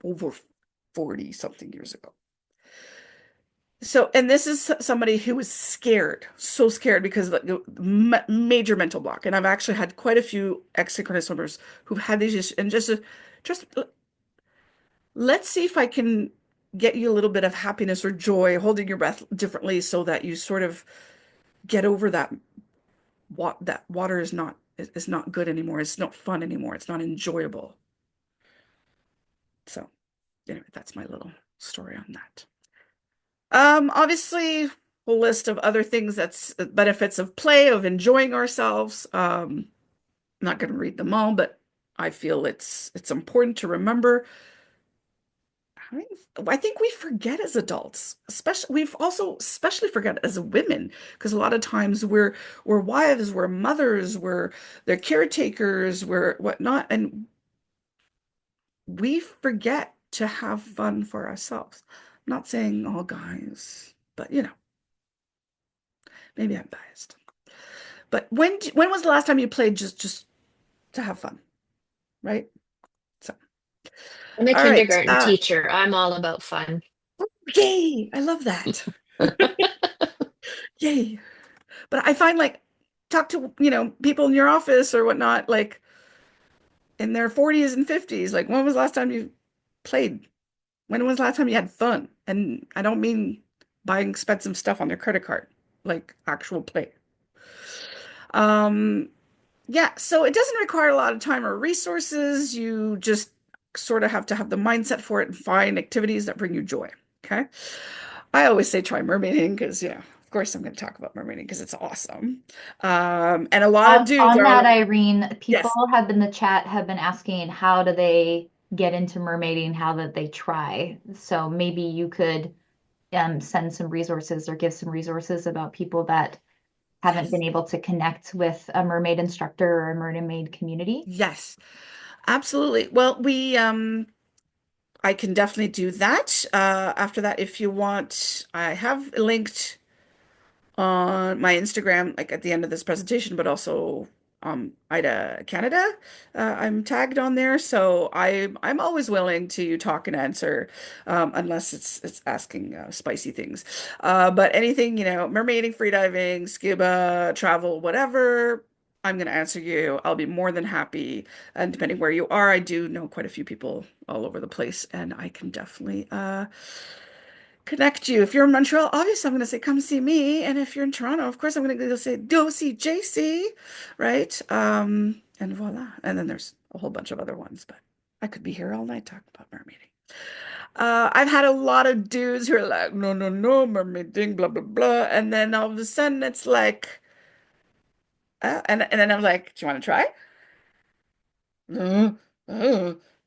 over 40 something years ago. So, and this is somebody who was scared, so scared because of the major mental block. And I've actually had quite a few ex-synchronous swimmers who've had these issues. And just let's see if I can get you a little bit of happiness or joy, holding your breath differently, so that you sort of get over that water is not good anymore. It's not fun anymore. It's not enjoyable. So, anyway, that's my little story on that. Obviously, a list of other things, that's benefits of play, of enjoying ourselves. I'm not going to read them all, but I feel it's important to remember. I mean, I think we forget as adults, especially we've also especially forget as women, because a lot of times we're wives, we're mothers, we're their caretakers, we're whatnot, and we forget to have fun for ourselves. I'm not saying all guys, but maybe I'm biased. But when was the last time you played just to have fun, right? So, I'm a all right. kindergarten teacher. I'm all about fun. Yay! I love that. Yay! But I find, like, talk to, people in your office or whatnot, like in their 40s and 50s, like when was the last time you played? When was the last time you had fun? And I don't mean buying expensive stuff on their credit card, like actual play. Um, Yeah, so it doesn't require a lot of time or resources. You just sort of have to have the mindset for it and find activities that bring you joy. Okay. I always say try mermaiding because, of course I'm going to talk about mermaiding because it's awesome. And a lot of dudes On are that, like, Irene, people yes, have in the chat have been asking how do they get into mermaiding, how that they try. So maybe you could send some resources or give some resources about people that haven't yes, been able to connect with a mermaid instructor or a mermaid community. yes, absolutely. Well, I can definitely do that. After that, if you want, I have linked on my Instagram, like at the end of this presentation, but also AIDA Canada. I'm tagged on there, so I'm always willing to talk and answer, unless it's asking spicy things. But anything, mermaiding, freediving, scuba, travel, whatever, I'm going to answer you. I'll be more than happy. And depending where you are, I do know quite a few people all over the place, and I can definitely connect you. If you're in Montreal, obviously I'm going to say come see me, and if you're in Toronto, of course I'm going to go say go see JC, right? And voila. And then there's a whole bunch of other ones, but I could be here all night talking about mermaiding. I've had a lot of dudes who are like, no, no, no, mermaiding, blah, blah, blah. And then all of a sudden it's like, and then I'm like, do you want to try? Do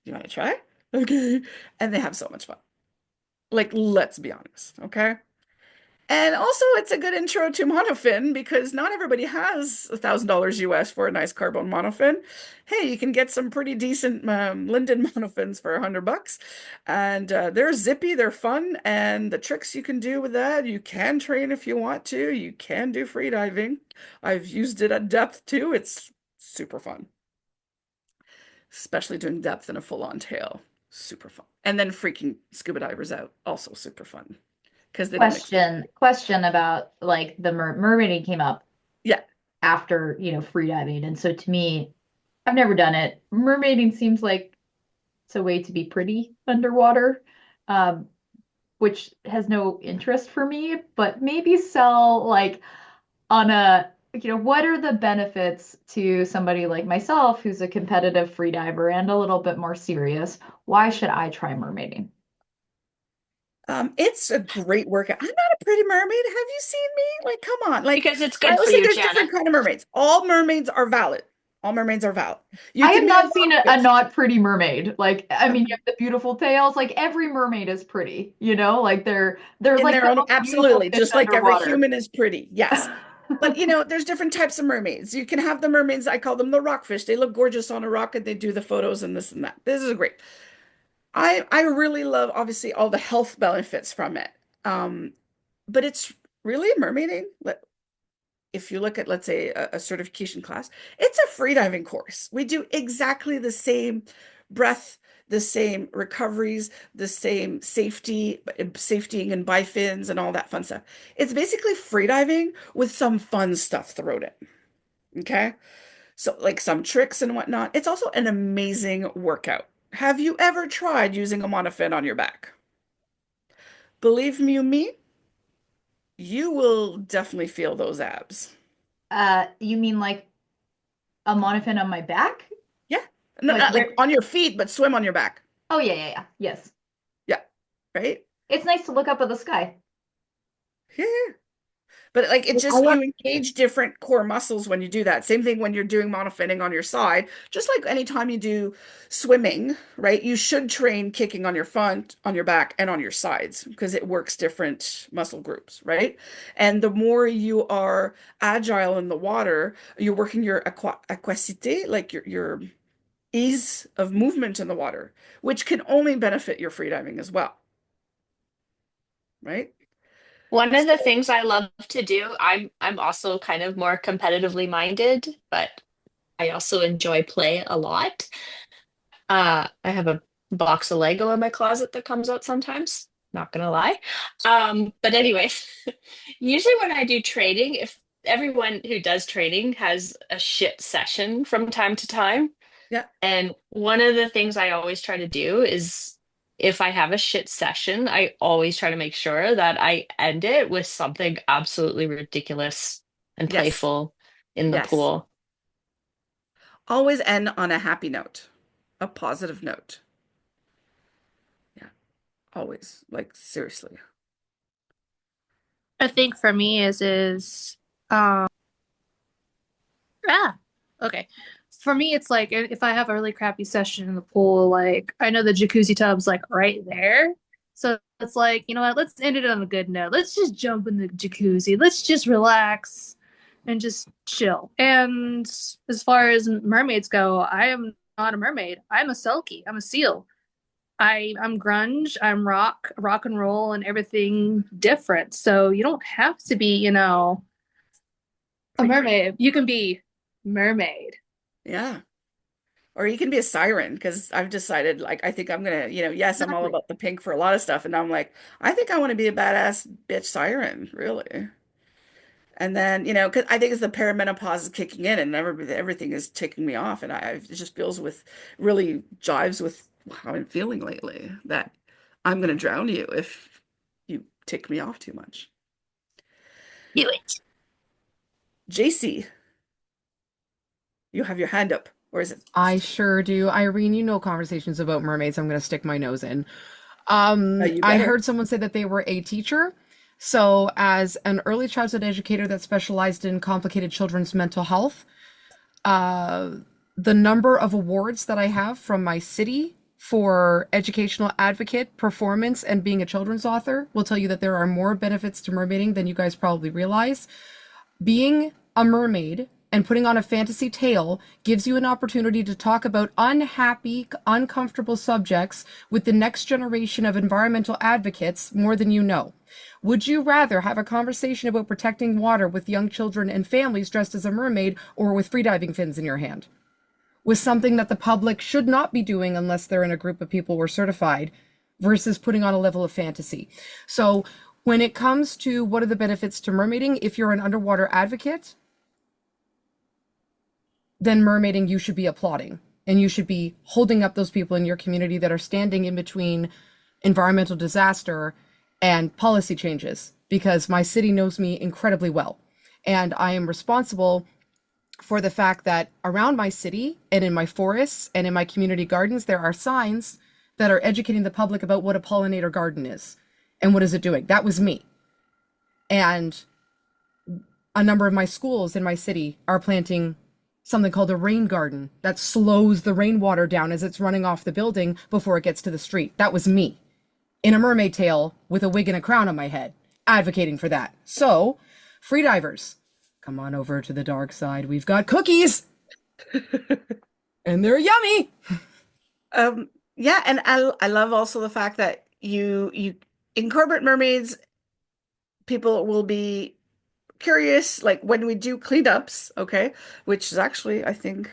you want to try? Okay. And they have so much fun. Like, let's be honest, okay? And also, it's a good intro to monofin because not everybody has $1,000 US for a nice carbon monofin. Hey, you can get some pretty decent Linden monofins for $100, and they're zippy, they're fun, and the tricks you can do with that, you can train if you want to. You can do free diving. I've used it at depth too. It's super fun, especially doing depth in a full-on tail. Super fun. And then freaking scuba divers out, also super fun. Because they don't Question about like the mermaiding came up yeah. after, freediving. And so to me, I've never done it. Mermaiding seems like it's a way to be pretty underwater, which has no interest for me, but maybe sell like on a, what are the benefits to somebody like myself who's a competitive freediver and a little bit more serious? Why should I try mermaiding? It's a great workout. I'm not a pretty mermaid. Have you seen me? Like, come on. Like, Because it's I good for always say you, there's Jana. different kind of mermaids. All mermaids are valid. All mermaids are valid. You I can have be a not seen a rockfish. not pretty mermaid. Like, I mean, you Um, have the beautiful tails. Like every mermaid is pretty, like they're in like their the own, most beautiful absolutely. fish Just like every underwater. human is pretty. Yes. But there's different types of mermaids. You can have the mermaids, I call them the rockfish. They look gorgeous on a rock and they do the photos and this and that. This is great. I really love obviously all the health benefits from it. Um, but it's really mermaiding. If you look at, let's say, a certification class, it's a freediving course. We do exactly the same breath, the same recoveries, the same safetying and bifins and all that fun stuff. It's basically freediving with some fun stuff thrown in. Okay. So like some tricks and whatnot. It's also an amazing workout. Have you ever tried using a monofin on your back? Believe me, you will definitely feel those abs. You mean like a monofin on my back? Yeah. No, Like not like where? on your feet, but swim on your back. Oh yeah, yeah, yeah. Yes. Yeah. Right? It's nice to look up at the sky. Yeah. But like it I just love you engage different core muscles when you do that. Same thing when you're doing monofinning on your side. Just like anytime you do swimming, right? You should train kicking on your front, on your back, and on your sides because it works different muscle groups, right? And the more you are agile in the water, you're working your aquacité, like your ease of movement in the water, which can only benefit your freediving as well, right? one of the So, things I love to do. I'm also kind of more competitively minded, but I also enjoy play a lot. I have a box of Lego in my closet that comes out sometimes. Not gonna lie. But anyway, usually when I do training, if everyone who does training has a shit session from time to time, yeah, and one of the things I always try to do is if I have a shit session, I always try to make sure that I end it with something absolutely ridiculous and yes, playful in the yes. pool. Always end on a happy note, a positive note. Yeah, always. Like seriously. I think for me is um ah okay. For me it's like if I have a really crappy session in the pool, like I know the jacuzzi tub's like right there. So it's like, you know what, let's end it on a good note. Let's just jump in the jacuzzi. Let's just relax and just chill. And as far as mermaids go, I am not a mermaid. I'm a selkie. I'm a seal. I'm grunge, I'm rock and roll and everything different. So you don't have to be, a Pretty. mermaid. You can be mermaid. Yeah. Or you can be a siren because I've decided like I think I'm gonna, yes, I'm all Exactly. about the pink for a lot of stuff, and now I'm like, I think I want to be a badass bitch siren, really. And then, 'cause I think it's the perimenopause is kicking in and everything is ticking me off, and it just feels with really jives with how I'm feeling lately that I'm gonna drown you if you tick me off too much. Do it. JC, you have your hand up, or is it? I sure do. Irene, you know conversations about mermaids, I'm going to stick my nose in. You I better. heard someone say that they were a teacher. So, as an early childhood educator that specialized in complicated children's mental health, uh, the number of awards that I have from my city for educational advocate, performance, and being a children's author will tell you that there are more benefits to mermaiding than you guys probably realize. Being a mermaid and putting on a fantasy tale gives you an opportunity to talk about unhappy, uncomfortable subjects with the next generation of environmental advocates more than you know. Would you rather have a conversation about protecting water with young children and families dressed as a mermaid or with freediving fins in your hand? With something that the public should not be doing unless they're in a group of people who are certified versus putting on a level of fantasy. So when it comes to what are the benefits to mermaiding, if you're an underwater advocate, then mermaiding you should be applauding and you should be holding up those people in your community that are standing in between environmental disaster and policy changes because my city knows me incredibly well and I am responsible for the fact that around my city and in my forests and in my community gardens there are signs that are educating the public about what a pollinator garden is and what is it doing. That was me. And a number of my schools in my city are planting something called a rain garden that slows the rainwater down as it's running off the building before it gets to the street. That was me in a mermaid tail with a wig and a crown on my head, advocating for that. So, freedivers, come on over to the dark side. We've got cookies and they're yummy. Yeah, and I love also the fact that you incorporate mermaids, people will be curious, like when we do cleanups, okay, which is actually, I think,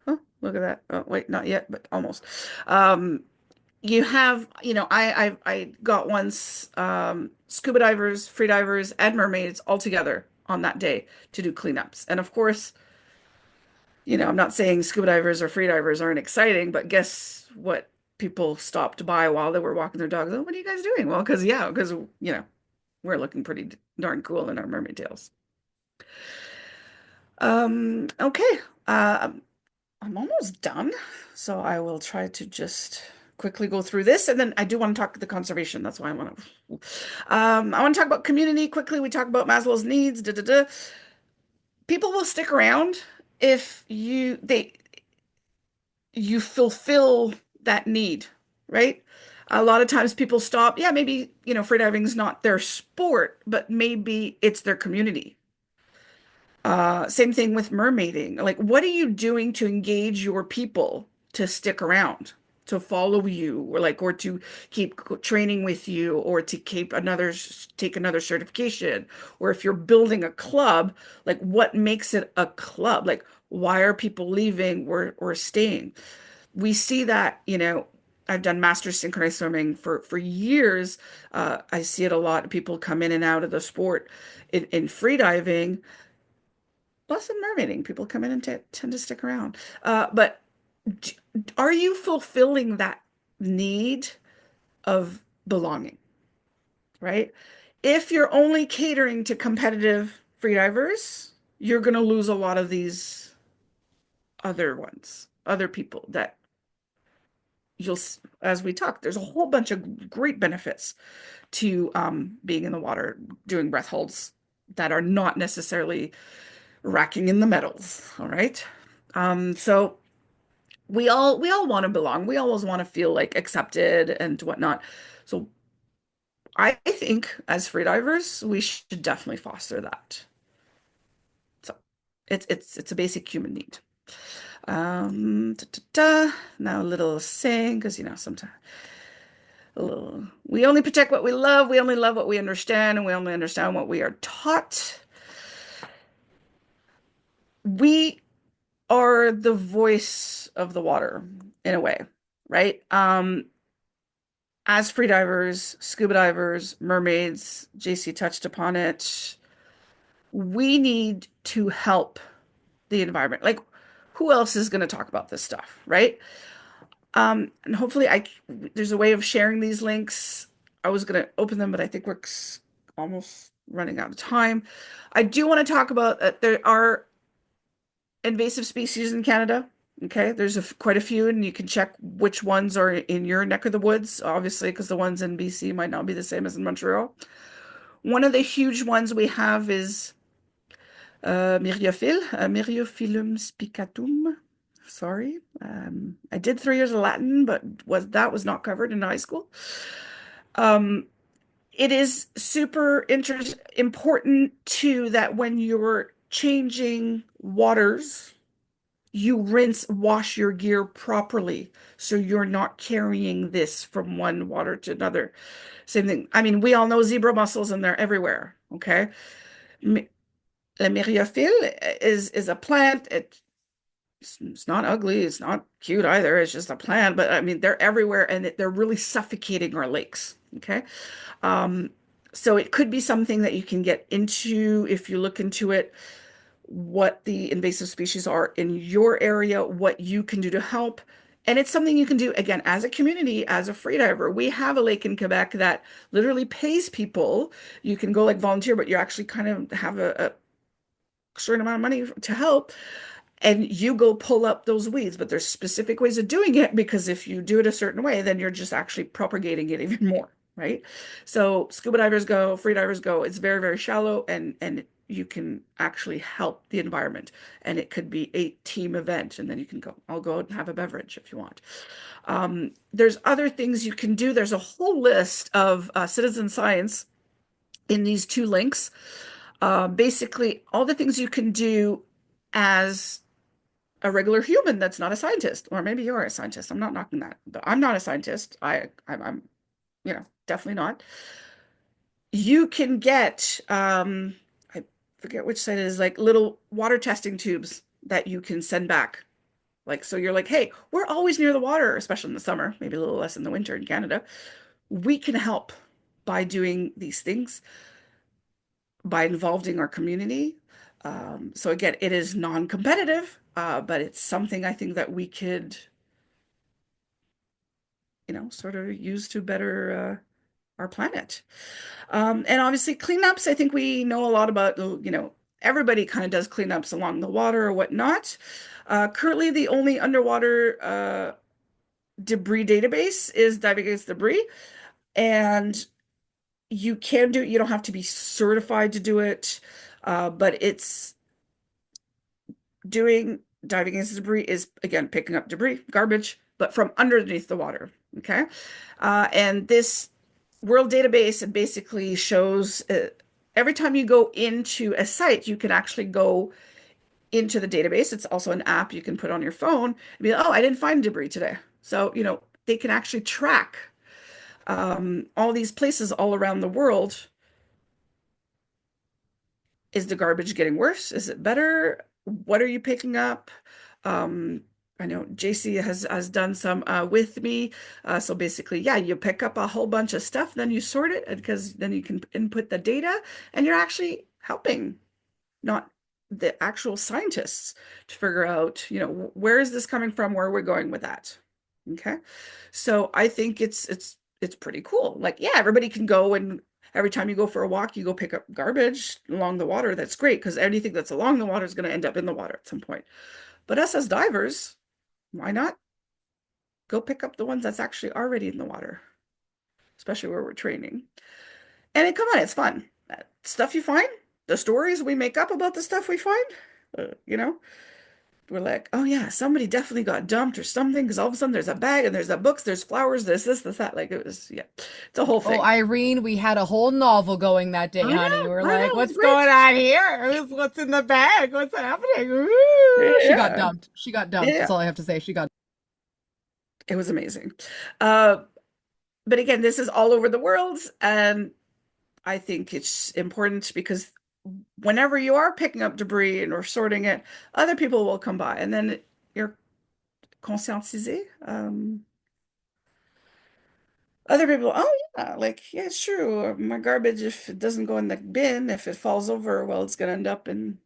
oh, look at that. Oh, wait, not yet, but almost. Um, you have, I got once scuba divers, free divers, and mermaids all together on that day to do cleanups. And of course, I'm not saying scuba divers or free divers aren't exciting, but guess what? People stopped by while they were walking their dogs. Oh, what are you guys doing? Well, because we're looking pretty darn cool in our mermaid tails. Okay. I'm almost done, so I will try to just quickly go through this, and then I do want to talk the conservation. That's why I want to talk about community quickly. We talk about Maslow's needs. Da, da, da. People will stick around if you fulfill that need, right? A lot of times people stop. Yeah, maybe, freediving's not their sport, but maybe it's their community. Same thing with mermaiding. Like, what are you doing to engage your people to stick around, to follow you, or to keep training with you, or to take another certification, or if you're building a club, like what makes it a club? Like, why are people leaving or staying? We see that, I've done master synchronized swimming for years. I see it a lot. People come in and out of the sport in freediving. Plus in mermaiding, people come in and tend to stick around. But are you fulfilling that need of belonging, right? If you're only catering to competitive freedivers, you're going to lose a lot of these other people that as we talk, there's a whole bunch of great benefits to being in the water, doing breath holds that are not necessarily racking in the metals. All right. So we all want to belong. We always want to feel like accepted and whatnot. So I think as freedivers, we should definitely foster that. So it's a basic human need. Now a little saying, because sometimes a little, we only protect what we love, we only love what we understand, and we only understand what we are taught. We are the voice of the water in a way, right? As freedivers, scuba divers, mermaids, JC touched upon it, we need to help the environment. Like, who else is going to talk about this stuff, right? And hopefully there's a way of sharing these links. I was going to open them, but I think we're almost running out of time. I do want to talk about there are invasive species in Canada. Okay, there's quite a few, and you can check which ones are in your neck of the woods, obviously, because the ones in BC might not be the same as in Montreal. One of the huge ones we have is Myriophyllum spicatum. Sorry, I did 3 years of Latin, but that was not covered in high school. It is super important too that when you're changing waters, you wash your gear properly so you're not carrying this from one water to another. Same thing. I mean, we all know zebra mussels and they're everywhere. Okay. La myriophylle is a plant. It's not ugly. It's not cute either. It's just a plant. But I mean, they're everywhere and they're really suffocating our lakes. Okay. So it could be something that you can get into if you look into it, what the invasive species are in your area, what you can do to help. And it's something you can do, again, as a community, as a freediver. We have a lake in Quebec that literally pays people. You can go like volunteer, but you actually kind of have a certain amount of money to help. And you go pull up those weeds, but there's specific ways of doing it because if you do it a certain way, then you're just actually propagating it even more, right? So scuba divers go, free divers go. It's very, very shallow, and you can actually help the environment. And it could be a team event, and then you can go. I'll go out and have a beverage if you want. There's other things you can do. There's a whole list of citizen science in these 2 links. Basically, all the things you can do as a regular human that's not a scientist, or maybe you're a scientist. I'm not knocking that, but I'm not a scientist. I'm definitely not. You can get, I forget which site it is, like little water testing tubes that you can send back. Like, so you're like, hey, we're always near the water, especially in the summer, maybe a little less in the winter in Canada. We can help by doing these things, by involving our community. So again, it is non-competitive, but it's something I think that we could, sort of use to better our planet. And obviously cleanups, I think we know a lot about, everybody kind of does cleanups along the water or whatnot. Currently, the only underwater debris database is Diving Against Debris. And you can do it. You don't have to be certified to do it. But it's diving against debris is, again, picking up debris, garbage, but from underneath the water. Okay. And this world database, it basically shows every time you go into a site, you can actually go into the database. It's also an app you can put on your phone and be like, oh, I didn't find debris today. So, they can actually track all these places all around the world. Is the garbage getting worse? Is it better? What are you picking up? I know JC has done some with me. So basically, yeah, you pick up a whole bunch of stuff, then you sort it, because then you can input the data, and you're actually helping, not the actual scientists, to figure out, where is this coming from? Where are we going with that? Okay. So I think it's pretty cool. Like, yeah, everybody can go, and every time you go for a walk, you go pick up garbage along the water. That's great, because anything that's along the water is going to end up in the water at some point. But us as divers, why not go pick up the ones that's actually already in the water, especially where we're training. And come on, it's fun. Stuff you find, the stories we make up about the stuff we find, we're like, oh yeah, somebody definitely got dumped or something, because all of a sudden there's a bag and there's a books, there's flowers, there's this, that. Like, it was, yeah, it's a whole thing. Oh, Irene, we had a whole novel going that day, honey. We're like, know, what's great. going on here? What's in the bag? What's happening? Yeah. She got dumped. She got dumped. Yeah. That's all I have to say. She got. It was amazing. But again, this is all over the world, and I think it's important because whenever you are picking up debris and or sorting it, other people will come by, and then you're conscientisé. Other people, oh yeah, like yeah, it's true. My garbage, if it doesn't go in the bin, if it falls over, well, it's gonna end up in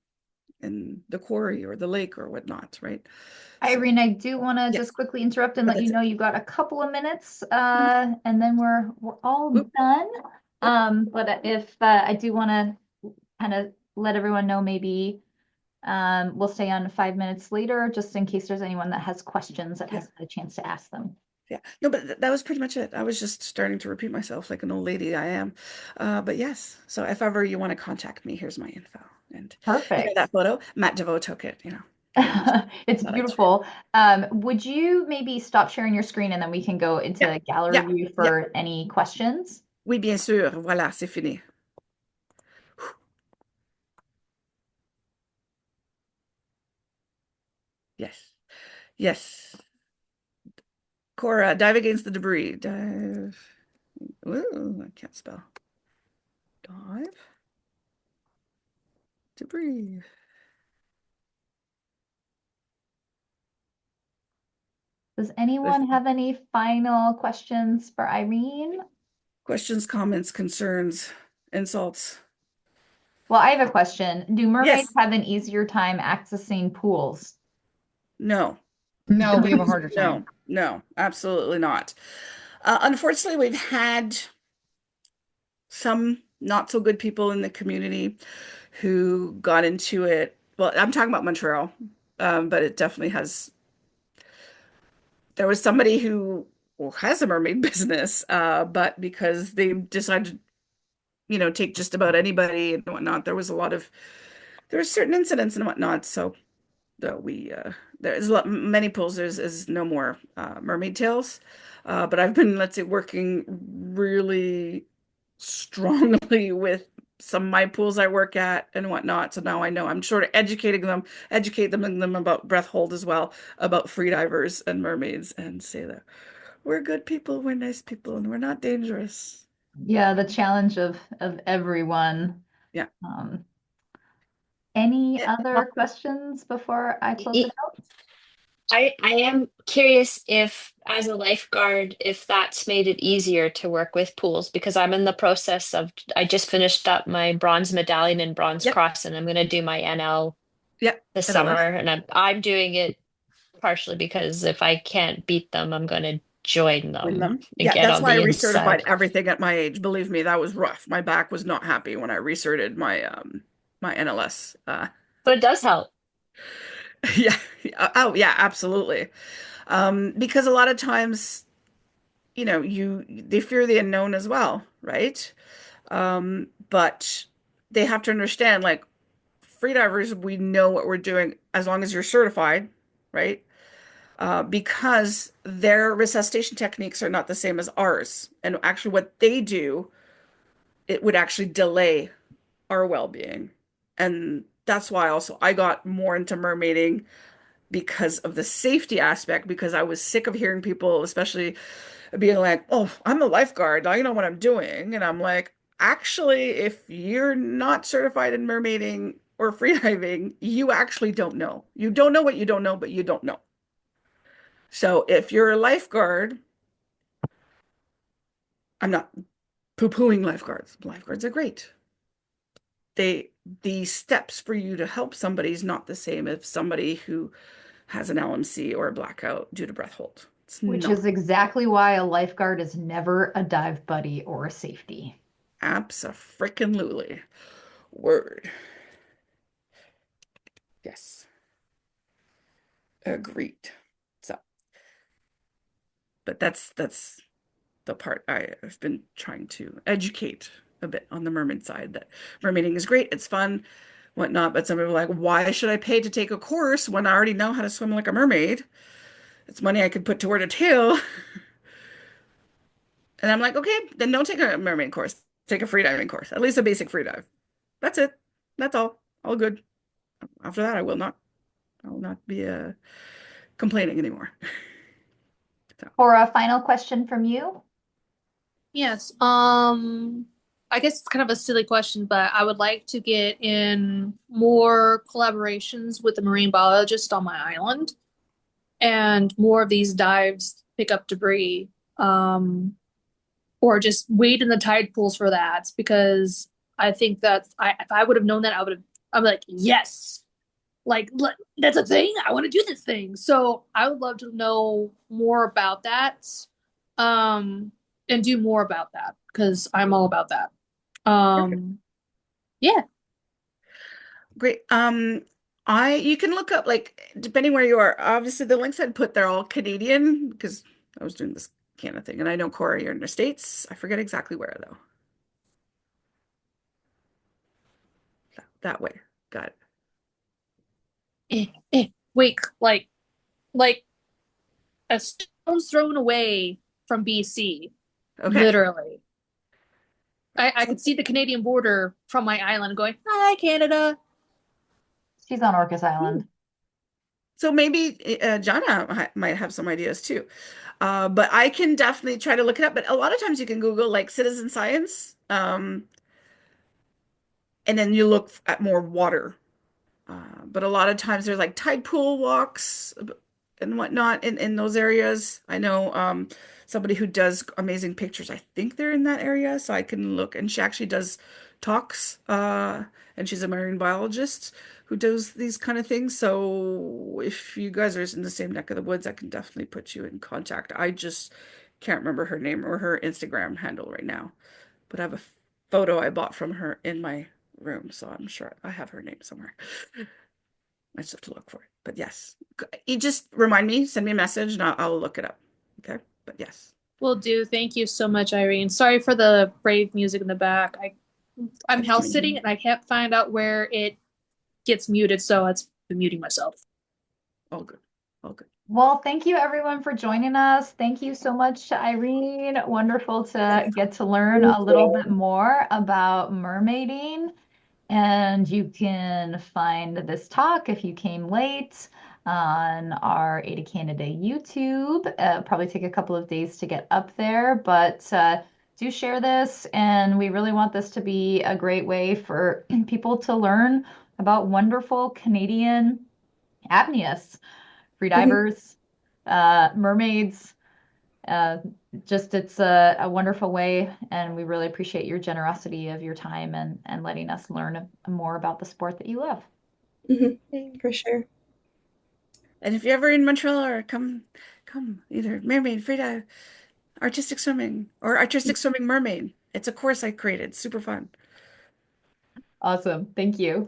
the quarry or the lake or whatnot, right? So Irene, I do want to just yes, quickly interrupt and but let you that's it. know you've got a couple of minutes, Mhm. and then we're all Oop, done. yep, But if I do want to kind of let everyone know, maybe we'll stay on 5 minutes later, just in case there's anyone that has questions that yeah, hasn't had a chance to ask them. yeah. No, but that was pretty much it. I was just starting to repeat myself like an old lady I am. But yes, so if ever you want to contact me, here's my info. And Perfect. that photo, Matt DeVoe took it, and It's thought I'd share. beautiful. Would you maybe stop sharing your screen and then we can go Yeah, into gallery yeah, view yeah. for any questions? Oui, bien sûr. Voilà, c'est fini. Yes. Yes. Cora, dive against the debris. Dive. Ooh, I can't spell. Dive. Debris. Does If anyone have any final questions for Irene? questions, comments, concerns, insults. Well, I have a question. Do mermaids Yes. have an easier time accessing pools? No. No, we have a harder time. No. No. Absolutely not. Unfortunately, we've had some not so good people in the community who got into it. Well, I'm talking about Montreal, but it definitely has. There was somebody who has a mermaid business, but because they decided, take just about anybody and whatnot, there was certain incidents and whatnot. So we there's a lot, many pools. There's no more mermaid tails, but I've been, let's say, working really strongly with some of my pools I work at and whatnot. So now I know I'm sort of educate them about breath hold as well, about freedivers and mermaids, and say that we're good people, we're nice people, and we're not dangerous. Yeah, the challenge of everyone. Yeah. Um, any Eh, other questions before I close it out? I am curious if, as a lifeguard, if that's made it easier to work with pools because I'm in the process of, I just finished up my bronze medallion and bronze Yep. cross, and I'm going to do my NL Yep. this summer. NLS. And I'm doing it partially because if I can't beat them, I'm going to join Win them them. and Yeah, get that's on why I the recertified inside. everything at my age. Believe me, that was rough. My back was not happy when I recerted my NLS. But it does help. Yeah. Oh, yeah, absolutely. Because a lot of times, they fear the unknown as well, right? But they have to understand, like, freedivers, we know what we're doing as long as you're certified, right? Because their resuscitation techniques are not the same as ours. And actually, what they do, it would actually delay our well-being. And that's why also I got more into mermaiding because of the safety aspect, because I was sick of hearing people, especially being like, "Oh, I'm a lifeguard. I know what I'm doing." And I'm like, actually, if you're not certified in mermaiding or freediving, you actually don't know. You don't know what you don't know, but you don't know. So if you're a lifeguard, I'm not poo-pooing lifeguards. Lifeguards are great. They the steps for you to help somebody is not the same as somebody who has an LMC or a blackout due to breath hold. It's Which not. is exactly why a lifeguard is never a dive buddy or a safety. Abso-freaking-lutely. Word. Yes. Agreed. So, but that's the part I've been trying to educate a bit on the mermaid side, that mermaiding is great, it's fun, whatnot. But some people are like, why should I pay to take a course when I already know how to swim like a mermaid? It's money I could put toward a tail. And I'm like, okay, then don't take a mermaid course. Take a freediving course, at least a basic freedive. That's it. That's all. All good. After that, I will not be complaining anymore. So, For a final question from you, Yes. I guess it's kind of a silly question, but I would like to get in more collaborations with the marine biologist on my island and more of these dives pick up debris. Or just wade in the tide pools for that because I think that if I would have known that I'm like yes, like that's a thing. I want to do this thing. So I would love to know more about that, um, and do more about that because I'm all about that. Perfect. Yeah, Great. You can look up like depending where you are. Obviously, the links I'd put they're all Canadian because I was doing this kind of thing, and I know Cora, you're in the States. I forget exactly where though. That way. Got it. wait, like a stone's thrown away from BC, Okay. literally. I could see the Canadian border from my island going, "Hi, Canada." She's on Orcas Island. So maybe Jana might have some ideas too. But I can definitely try to look it up. But a lot of times you can Google like citizen science, and then you look at more water. But a lot of times there's like tide pool walks and whatnot in those areas. I know somebody who does amazing pictures. I think they're in that area, so I can look. And she actually does talks, and she's a marine biologist who does these kind of things. So if you guys are in the same neck of the woods, I can definitely put you in contact. I just can't remember her name or her Instagram handle right now, but I have a photo I bought from her in my room, so I'm sure I have her name somewhere. I just have to look for it. But yes, you just remind me, send me a message, and I'll look it up. Okay. But yes. Will do. Thank you so much, Irene. Sorry for the brave music in the back. I'm That's house sitting amazing. and I can't find out where it gets muted, so it's been muting myself. All good. All good. Well, thank you everyone for joining us. Thank you so much, Irene. Wonderful to get to learn a little bit more about mermaiding. And you can find this talk if you came late on our AIDA Canada YouTube. Probably take a couple of days to get up there, but do share this. And we really want this to be a great way for people to learn about wonderful Canadian apneists, freedivers, mermaids. Uh, just it's a wonderful way, and we really appreciate your generosity of your time and letting us learn more about the sport that you love. For sure. And if you're ever in Montreal or come either mermaid, freedive, artistic swimming, or artistic swimming mermaid. It's a course I created. Super fun. Awesome. Thank you.